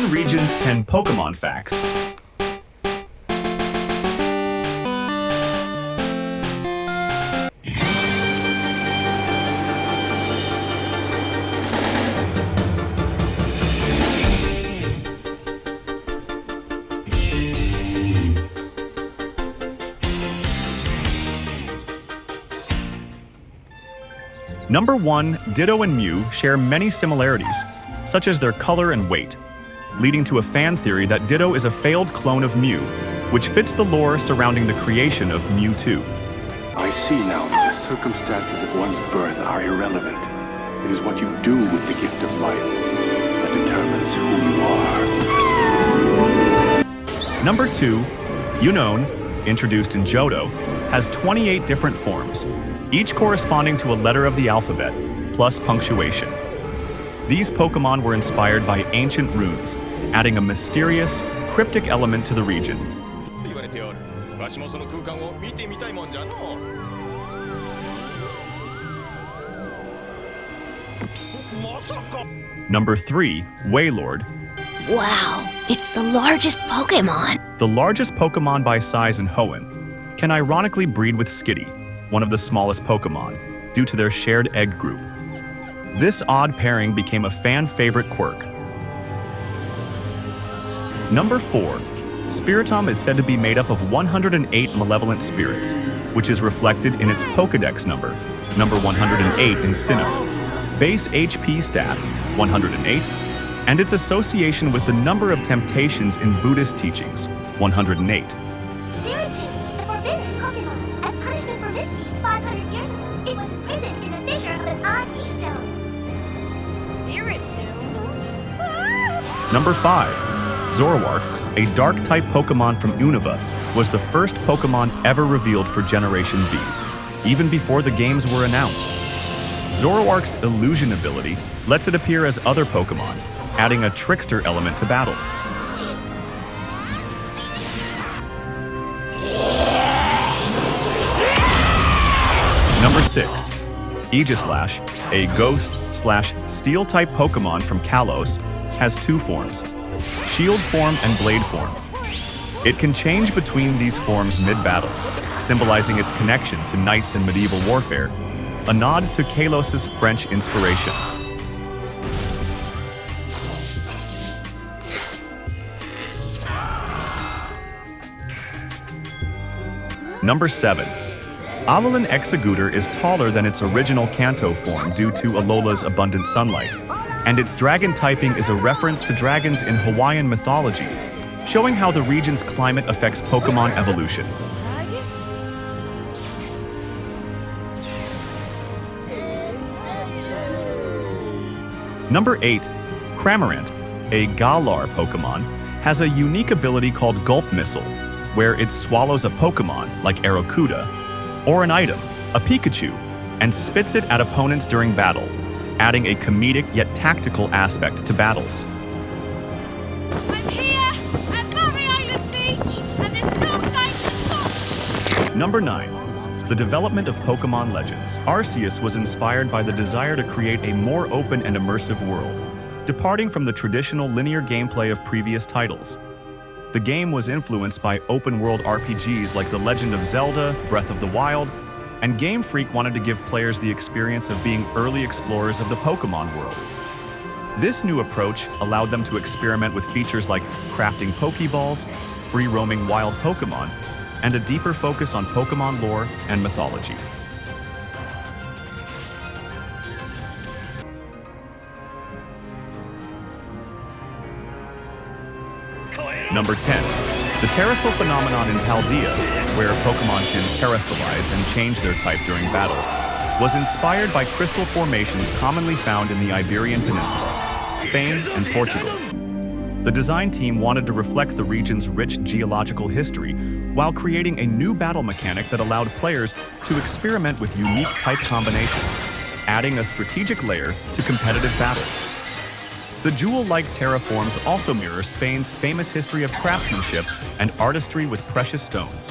10 regions, 10 Pokemon facts. Number 1, Ditto and Mew share many similarities, such as their color and weight, leading to a fan theory that Ditto is a failed clone of Mew, which fits the lore surrounding the creation of Mewtwo. I see now that the circumstances of one's birth are irrelevant. It is what you do with the gift of life that determines who you are. Number 2, Unown, introduced in Johto, has 28 different forms, each corresponding to a letter of the alphabet, plus punctuation. These Pokemon were inspired by ancient runes, adding a mysterious, cryptic element to the region. Number 3, Wailord. Wow, it's the largest Pokemon. The largest Pokemon by size in Hoenn can ironically breed with Skitty, one of the smallest Pokemon, due to their shared egg group. This odd pairing became a fan-favorite quirk. Number 4, Spiritomb is said to be made up of 108 malevolent spirits, which is reflected in its Pokédex number 108 in Sinnoh, base HP stat, 108, and its association with the number of temptations in Buddhist teachings, 108. Number 5, Zoroark, a Dark-type Pokemon from Unova, was the first Pokemon ever revealed for Generation V, even before the games were announced. Zoroark's illusion ability lets it appear as other Pokemon, adding a trickster element to battles. Number 6, Aegislash, a Ghost/Steel-type Pokemon from Kalos, has 2 forms, Shield form and Blade form. It can change between these forms mid-battle, symbolizing its connection to knights in medieval warfare, a nod to Kalos' French inspiration. Number 7, Alolan Exeggutor is taller than its original Kanto form due to Alola's abundant sunlight, and its dragon typing is a reference to dragons in Hawaiian mythology, showing how the region's climate affects Pokemon evolution. Number 8, Cramorant, a Galar Pokemon, has a unique ability called Gulp Missile, where it swallows a Pokemon, like Arrokuda, or an item, a Pikachu, and spits it at opponents during battle, adding a comedic yet tactical aspect to battles. I'm here at Barry Island Beach, and there's no sign to stop. Number 9, the development of Pokemon Legends. Arceus was inspired by the desire to create a more open and immersive world, departing from the traditional linear gameplay of previous titles. The game was influenced by open-world RPGs like The Legend of Zelda, Breath of the Wild, and Game Freak wanted to give players the experience of being early explorers of the Pokemon world. This new approach allowed them to experiment with features like crafting Pokeballs, free-roaming wild Pokemon, and a deeper focus on Pokemon lore and mythology. Number 10, the terrestrial phenomenon in Paldea, where Pokemon can terrestrialize and change their type during battle, was inspired by crystal formations commonly found in the Iberian Peninsula, Spain, and Portugal. The design team wanted to reflect the region's rich geological history while creating a new battle mechanic that allowed players to experiment with unique type combinations, adding a strategic layer to competitive battles. The jewel-like terraforms also mirror Spain's famous history of craftsmanship and artistry with precious stones.